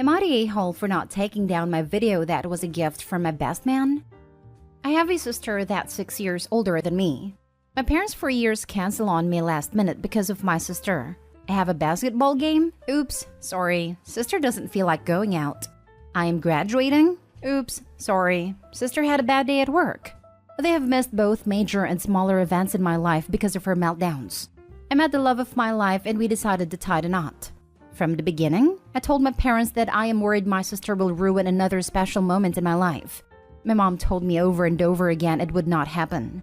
Am I the a-hole for not taking down my video that was a gift from my best man? I have a sister that's 6 years older than me. My parents for years canceled on me last minute because of my sister. I have a basketball game? Oops, sorry. Sister doesn't feel like going out. I am graduating? Oops, sorry. Sister had a bad day at work. They have missed both major and smaller events in my life because of her meltdowns. I met the love of my life and we decided to tie the knot. From the beginning, I told my parents that I am worried my sister will ruin another special moment in my life. My mom told me over and over again it would not happen.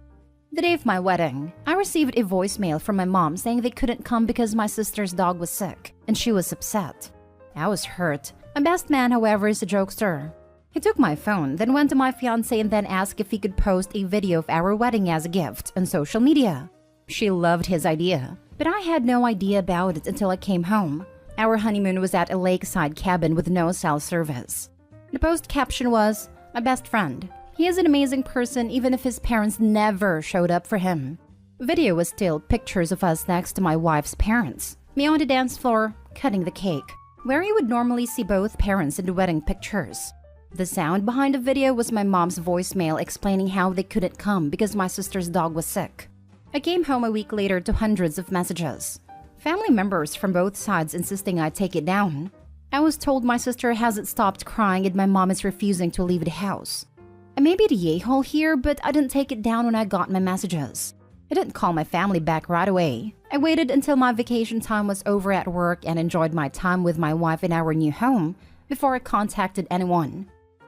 The day of my wedding, I received a voicemail from my mom saying they couldn't come because my sister's dog was sick, and she was upset. I was hurt. My best man, however, is a jokester. He took my phone, then went to my fiancé and then asked if he could post a video of our wedding as a gift on social media. She loved his idea, but I had no idea about it until I came home. Our honeymoon was at a lakeside cabin with no cell service. The post caption was, "My best friend. He is an amazing person even if his parents never showed up for him." Video was still pictures of us next to my wife's parents. Me on the dance floor, cutting the cake, where you would normally see both parents in the wedding pictures. The sound behind the video was my mom's voicemail explaining how they couldn't come because my sister's dog was sick. I came home a week later to hundreds of messages. Family members from both sides insisting I take it down. I was told my sister hasn't stopped crying and my mom is refusing to leave the house. I may be the a-hole here, but I didn't take it down when I got my messages. I didn't call my family back right away. I waited until my vacation time was over at work and enjoyed my time with my wife in our new home before I contacted anyone.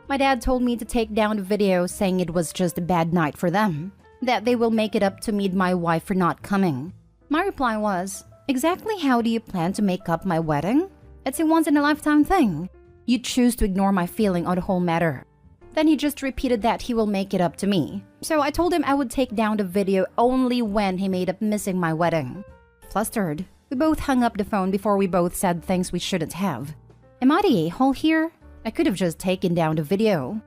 My dad told me to take down the video saying it was just a bad night for them, that they will make it up to me and my wife for not coming. My reply was, "Exactly how do you plan to make up my wedding? It's a once-in-a-lifetime thing. You choose to ignore my feeling on the whole matter." Then he just repeated that he will make it up to me. So I told him I would take down the video only when he made up missing my wedding. Flustered, we both hung up the phone before we both said things we shouldn't have. Am I the a-hole here? I could have just taken down the video.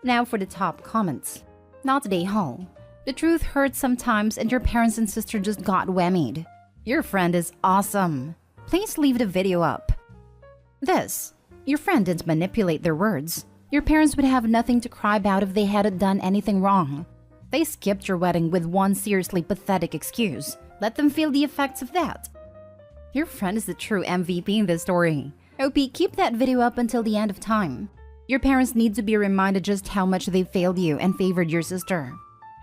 Now for the top comments. Not the a-hole. The truth hurts sometimes and your parents and sister just got whammied. Your friend is awesome. Please leave the video up. This. Your friend didn't manipulate their words. Your parents would have nothing to cry about if they hadn't done anything wrong. They skipped your wedding with one seriously pathetic excuse. Let them feel the effects of that. Your friend is the true MVP in this story. OP, keep that video up until the end of time. Your parents need to be reminded just how much they failed you and favored your sister.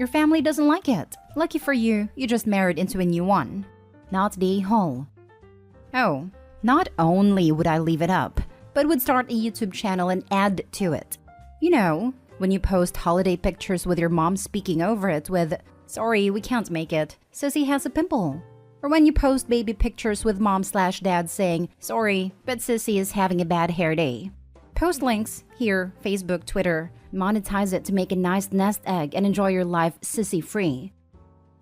Your family doesn't like it. Lucky for you, you just married into a new one. Not the a-hole. Oh, not only would I leave it up, but would start a YouTube channel and add to it. You know, when you post holiday pictures with your mom speaking over it with, "Sorry, we can't make it. Sissy has a pimple." Or when you post baby pictures with mom/dad saying, "Sorry, but Sissy is having a bad hair day." Post links here, Facebook, Twitter. Monetize it to make a nice nest egg and enjoy your life sissy-free.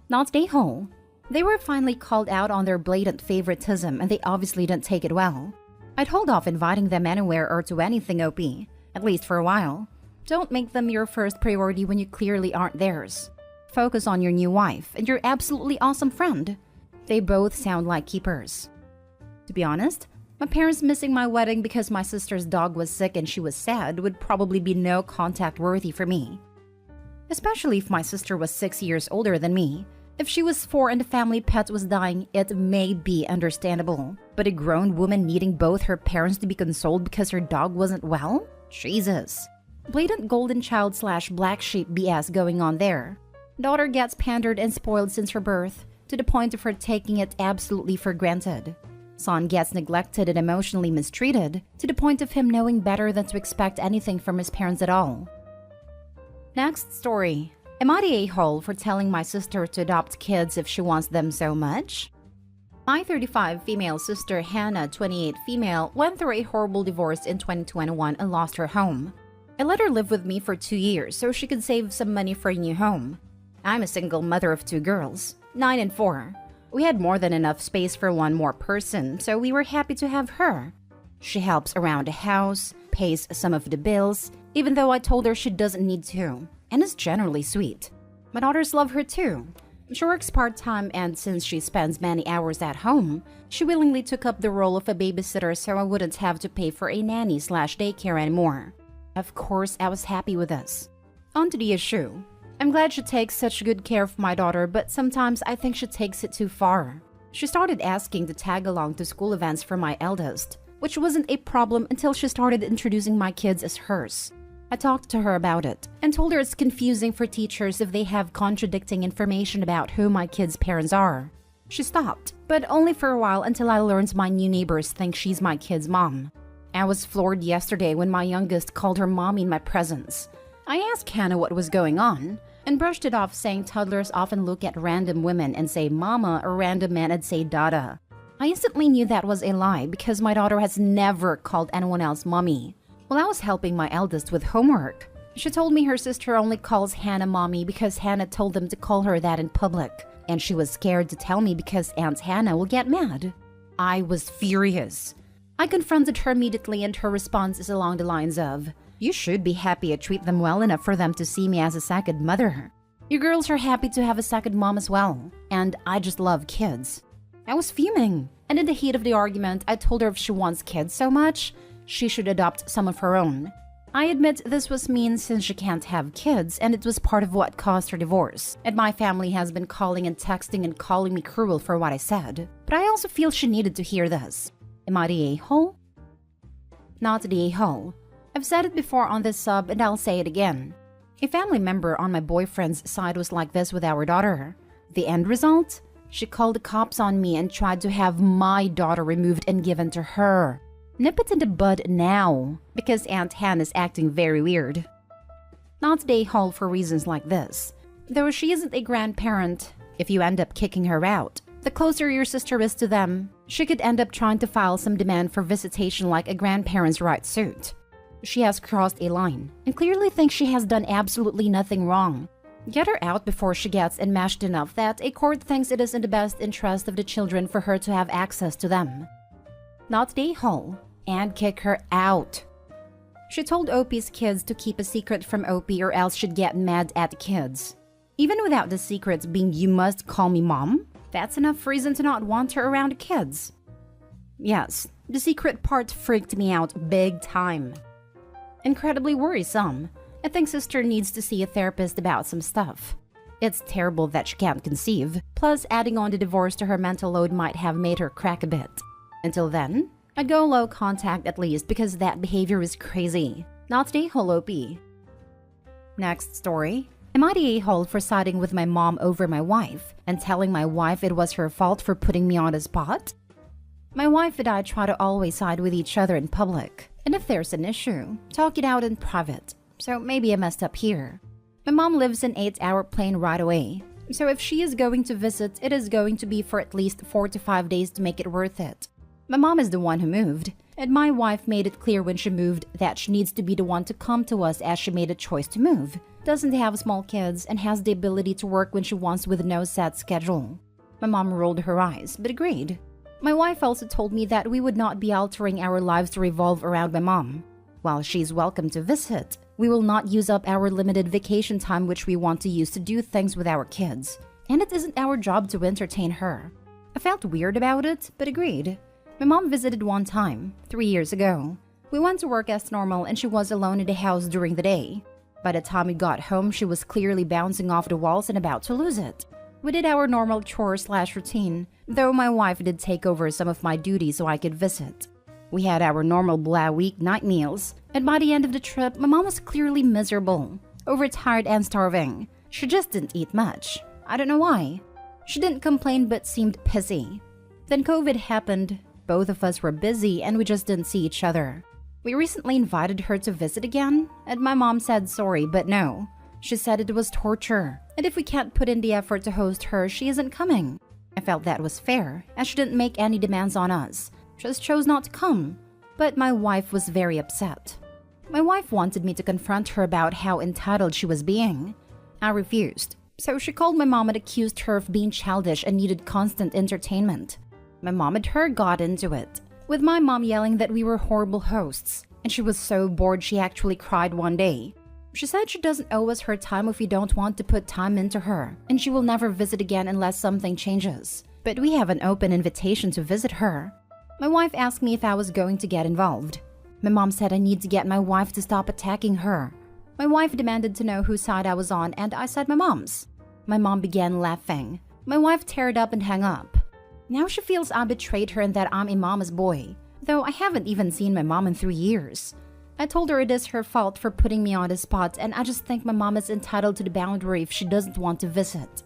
Not the a-hole. They were finally called out on their blatant favoritism and they obviously didn't take it well. I'd hold off inviting them anywhere or to anything, OP, at least for a while. Don't make them your first priority when you clearly aren't theirs. Focus on your new wife and your absolutely awesome friend. They both sound like keepers. To be honest, my parents missing my wedding because my sister's dog was sick and she was sad would probably be no contact worthy for me. Especially if my sister was 6 years older than me. If she was 4 and the family pet was dying, it may be understandable. But a grown woman needing both her parents to be consoled because her dog wasn't well? Jesus. Blatant golden child/black sheep BS going on there. Daughter gets pandered and spoiled since her birth, to the point of her taking it absolutely for granted. Son gets neglected and emotionally mistreated, to the point of him knowing better than to expect anything from his parents at all. Next story. Am I the a-hole for telling my sister to adopt kids if she wants them so much? My 35 female sister Hannah, 28 female, went through a horrible divorce in 2021 and lost her home. I let her live with me for 2 years so she could save some money for a new home. I'm a single mother of 2 girls, 9 and 4. We had more than enough space for one more person, so we were happy to have her. She helps around the house, pays some of the bills, even though I told her she doesn't need to, and is generally sweet. My daughters love her too. She works part-time, and since she spends many hours at home, she willingly took up the role of a babysitter so I wouldn't have to pay for a nanny/daycare anymore. Of course, I was happy with this. On to the issue. I'm glad she takes such good care of my daughter, but sometimes I think she takes it too far. She started asking to tag along to school events for my eldest, which wasn't a problem until she started introducing my kids as hers. I talked to her about it and told her it's confusing for teachers if they have contradicting information about who my kids' parents are. She stopped, but only for a while until I learned my new neighbors think she's my kid's mom. I was floored yesterday when my youngest called her mommy in my presence. I asked Hannah what was going on and brushed it off, saying toddlers often look at random women and say mama, or random men and say dada. I instantly knew that was a lie because my daughter has never called anyone else mommy. While I was helping my eldest with homework, she told me her sister only calls Hannah mommy because Hannah told them to call her that in public, and she was scared to tell me because Aunt Hannah will get mad. I was furious. I confronted her immediately, and her response is along the lines of, "You should be happy I treat them well enough for them to see me as a second mother. You girls are happy to have a second mom as well, and I just love kids." I was fuming, and in the heat of the argument, I told her if she wants kids so much, she should adopt some of her own. I admit this was mean since she can't have kids, and it was part of what caused her divorce, and my family has been calling and texting and calling me cruel for what I said. But I also feel she needed to hear this. Am I the a-hole? Not the a-hole. I've said it before on this sub, and I'll say it again. A family member on my boyfriend's side was like this with our daughter. The end result? She called the cops on me and tried to have my daughter removed and given to her. Nip it in the bud now, because Aunt Hannah's acting very weird. Not the a-hole for reasons like this. Though she isn't a grandparent, if you end up kicking her out, the closer your sister is to them, she could end up trying to file some demand for visitation like a grandparent's right suit. She has crossed a line and clearly thinks she has done absolutely nothing wrong. Get her out before she gets enmeshed enough that a court thinks it is in the best interest of the children for her to have access to them. Not the a-hole, and kick her out. She told Opie's kids to keep a secret from Opie or else she'd get mad at the kids. Even without the secrets being "you must call me mom," that's enough reason to not want her around the kids. Yes, the secret part freaked me out big time. Incredibly worrisome. I think sister needs to see a therapist about some stuff. It's terrible that she can't conceive, plus adding on the divorce to her mental load might have made her crack a bit. Until then, I'd go low contact at least because that behavior is crazy. Not the a-hole OP. Next story. Am I the a-hole for siding with my mom over my wife and telling my wife it was her fault for putting me on the spot? My wife and I try to always side with each other in public, and if there's an issue, talk it out in private. So maybe I messed up here. My mom lives an 8-hour plane ride away, so if she is going to visit, it is going to be for at least 4 to 5 days to make it worth it. My mom is the one who moved, and my wife made it clear when she moved that she needs to be the one to come to us as she made a choice to move, doesn't have small kids, and has the ability to work when she wants with no set schedule. My mom rolled her eyes, but agreed. My wife also told me that we would not be altering our lives to revolve around my mom. While she's welcome to visit, we will not use up our limited vacation time which we want to use to do things with our kids, and it isn't our job to entertain her. I felt weird about it, but agreed. My mom visited one time, 3 years ago. We went to work as normal and she was alone in the house during the day. By the time we got home, she was clearly bouncing off the walls and about to lose it. We did our normal chore/routine, though my wife did take over some of my duties so I could visit. We had our normal blah weeknight meals, and by the end of the trip, my mom was clearly miserable, overtired and starving. She just didn't eat much. I don't know why. She didn't complain but seemed pissy. Then COVID happened. Both of us were busy and we just didn't see each other. We recently invited her to visit again, and my mom said sorry, but no. She said it was torture, and if we can't put in the effort to host her, she isn't coming. I felt that was fair, as she didn't make any demands on us. Just chose not to come. But my wife was very upset. My wife wanted me to confront her about how entitled she was being. I refused, so she called my mom and accused her of being childish and needed constant entertainment. My mom and her got into it, with my mom yelling that we were horrible hosts, and she was so bored she actually cried one day. She said she doesn't owe us her time if we don't want to put time into her, and she will never visit again unless something changes. But we have an open invitation to visit her. My wife asked me if I was going to get involved. My mom said I need to get my wife to stop attacking her. My wife demanded to know whose side I was on, and I said my mom's. My mom began laughing. My wife teared up and hung up. Now she feels I betrayed her and that I'm a mama's boy, though I haven't even seen my mom in 3 years. I told her it is her fault for putting me on the spot, and I just think my mom is entitled to the boundary if she doesn't want to visit.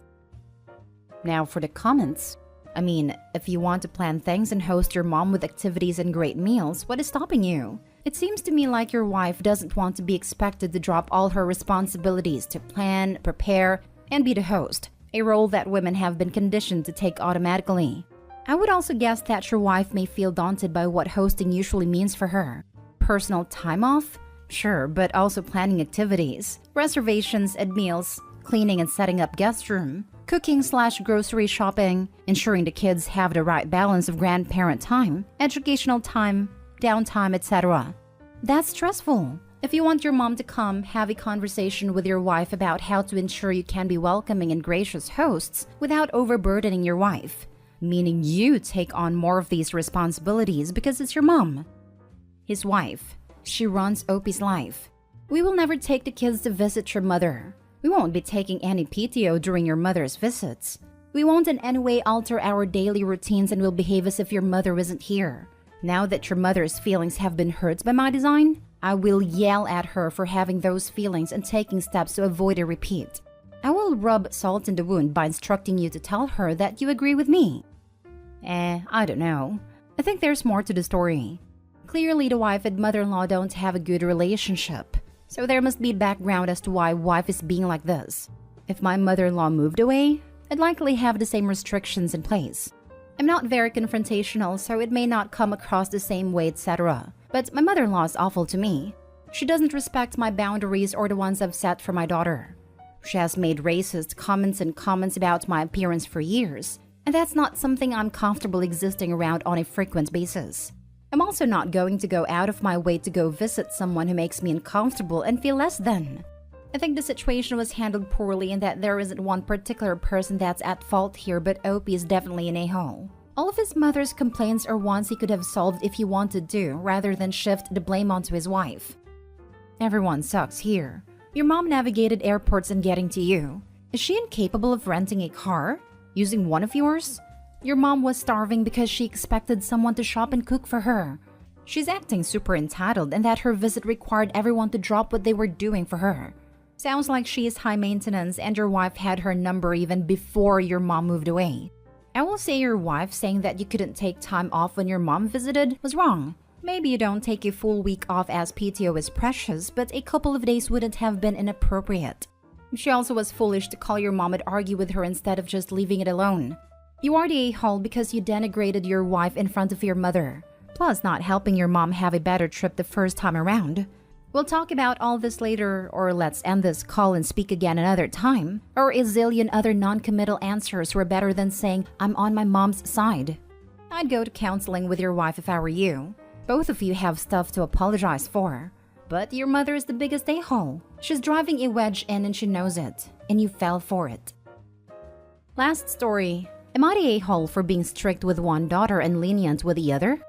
Now for the comments. I mean, if you want to plan things and host your mom with activities and great meals, what is stopping you? It seems to me like your wife doesn't want to be expected to drop all her responsibilities to plan, prepare, and be the host, a role that women have been conditioned to take automatically. I would also guess that your wife may feel daunted by what hosting usually means for her. Personal time off? Sure, but also planning activities, reservations and meals, cleaning and setting up guest room, cooking/grocery shopping, ensuring the kids have the right balance of grandparent time, educational time, downtime, etc. That's stressful. If you want your mom to come, have a conversation with your wife about how to ensure you can be welcoming and gracious hosts without overburdening your wife, meaning you take on more of these responsibilities because it's your mom. His wife. She runs Opie's life. We will never take the kids to visit your mother. We won't be taking any PTO during your mother's visits. We won't in any way alter our daily routines and will behave as if your mother isn't here. Now that your mother's feelings have been hurt by my design, I will yell at her for having those feelings and taking steps to avoid a repeat. I will rub salt in the wound by instructing you to tell her that you agree with me. I don't know. I think there's more to the story. Clearly, the wife and mother-in-law don't have a good relationship, so there must be background as to why wife is being like this. If my mother-in-law moved away, I'd likely have the same restrictions in place. I'm not very confrontational, so it may not come across the same way, etc. But my mother-in-law is awful to me. She doesn't respect my boundaries or the ones I've set for my daughter. She has made racist comments about my appearance for years, and that's not something I'm comfortable existing around on a frequent basis. I'm also not going to go out of my way to go visit someone who makes me uncomfortable and feel less than. I think the situation was handled poorly and that there isn't one particular person that's at fault here, but Opie is definitely an a-hole. All of his mother's complaints are ones he could have solved if he wanted to, rather than shift the blame onto his wife. Everyone sucks here. Your mom navigated airports and getting to you. Is she incapable of renting a car? Using one of yours? Your mom was starving because she expected someone to shop and cook for her. She's acting super entitled and that her visit required everyone to drop what they were doing for her. Sounds like she is high maintenance and your wife had her number even before your mom moved away. I will say your wife saying that you couldn't take time off when your mom visited was wrong. Maybe you don't take a full week off as PTO is precious, but a couple of days wouldn't have been inappropriate. She also was foolish to call your mom and argue with her instead of just leaving it alone. You are the a-hole because you denigrated your wife in front of your mother, plus not helping your mom have a better trip the first time around. We'll talk about all this later, or let's end this call and speak again another time, or a zillion other non-committal answers were better than saying, I'm on my mom's side. I'd go to counseling with your wife if I were you. Both of you have stuff to apologize for. But your mother is the biggest a-hole. She's driving a wedge in and she knows it, and you fell for it. Last story. Am I the a-hole for being strict with one daughter and lenient with the other?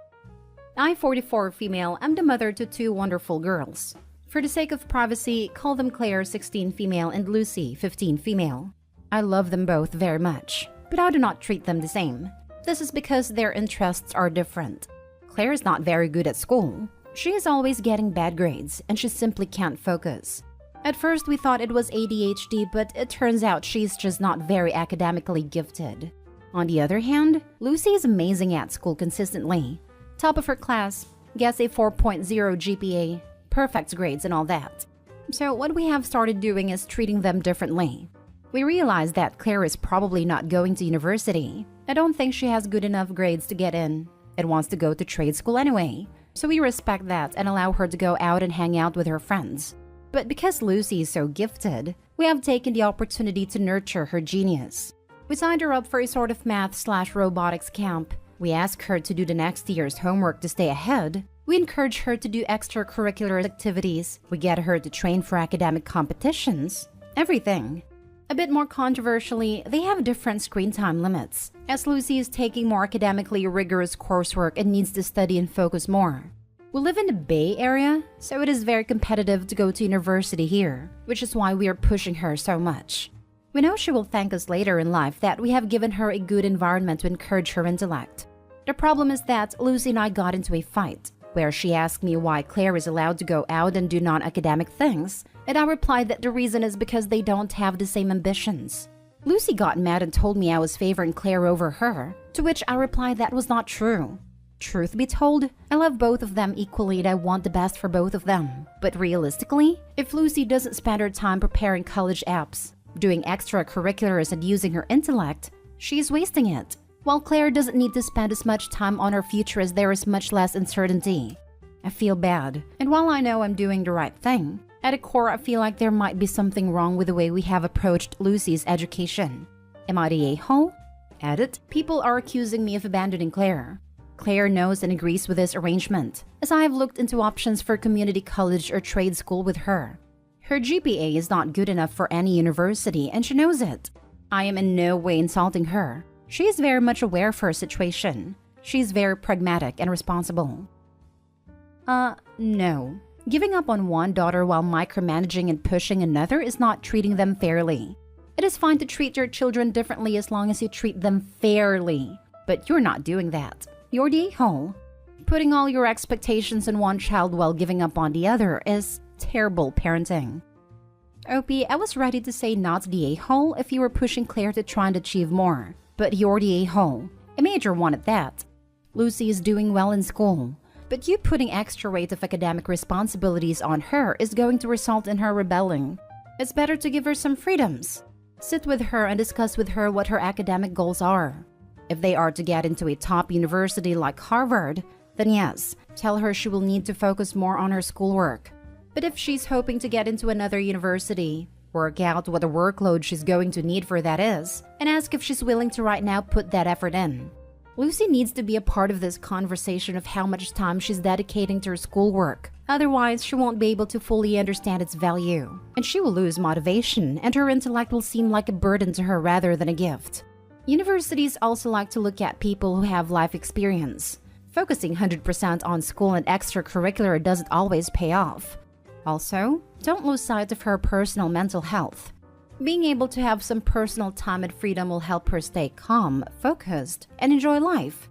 I, 44 female, am the mother to 2 wonderful girls. For the sake of privacy, call them Claire, 16 female, and Lucy, 15 female. I love them both very much, but I do not treat them the same. This is because their interests are different. Claire is not very good at school. She is always getting bad grades, and she simply can't focus. At first, we thought it was ADHD, but it turns out she's just not very academically gifted. On the other hand, Lucy is amazing at school consistently. Top of her class, gets a 4.0 GPA, perfect grades and all that. So what we have started doing is treating them differently. We realized that Claire is probably not going to university. I don't think she has good enough grades to get in and wants to go to trade school anyway. So we respect that and allow her to go out and hang out with her friends. But because Lucy is so gifted, we have taken the opportunity to nurture her genius. We signed her up for a sort of math/robotics camp. We asked her to do the next year's homework to stay ahead, We encourage her to do extracurricular activities. We get her to train for academic competitions. Everything. A bit more controversially, they have different screen time limits, as Lucy is taking more academically rigorous coursework and needs to study and focus more. We live in the Bay Area, so it is very competitive to go to university here, which is why we are pushing her so much. We know she will thank us later in life that we have given her a good environment to encourage her intellect. The problem is that Lucy and I got into a fight, where she asked me why Claire is allowed to go out and do non-academic things, and I replied that the reason is because they don't have the same ambitions. Lucy got mad and told me I was favoring Claire over her, to which I replied that was not true. Truth be told, I love both of them equally and I want the best for both of them. But realistically, if Lucy doesn't spend her time preparing college apps, doing extracurriculars and using her intellect, she's wasting it. While Claire doesn't need to spend as much time on her future as there is much less uncertainty. I feel bad, and while I know I'm doing the right thing, at a core I feel like there might be something wrong with the way we have approached Lucy's education. Am I the a-hole? Edit, people are accusing me of abandoning Claire. Claire knows and agrees with this arrangement, as I have looked into options for community college or trade school with her. Her GPA is not good enough for any university, and she knows it. I am in no way insulting her. She is very much aware of her situation. She is very pragmatic and responsible. No. Giving up on one daughter while micromanaging and pushing another is not treating them fairly. It is fine to treat your children differently as long as you treat them fairly. But you're not doing that. You're the a-hole. Putting all your expectations on one child while giving up on the other is terrible parenting. OP, I was ready to say not the a-hole if you were pushing Claire to try and achieve more. But you're the a-hole. A major one at that. Lucy is doing well in school. But you putting extra weight of academic responsibilities on her is going to result in her rebelling. It's better to give her some freedoms. Sit with her and discuss with her what her academic goals are. If they are to get into a top university like Harvard, then yes, tell her she will need to focus more on her schoolwork. But if she's hoping to get into another university, work out what the workload she's going to need for that is, and ask if she's willing to right now put that effort in. Lucy needs to be a part of this conversation of how much time she's dedicating to her schoolwork. Otherwise, she won't be able to fully understand its value, and she will lose motivation, and her intellect will seem like a burden to her rather than a gift. Universities also like to look at people who have life experience. Focusing 100% on school and extracurricular doesn't always pay off. Also, don't lose sight of her personal mental health. Being able to have some personal time and freedom will help her stay calm, focused, and enjoy life.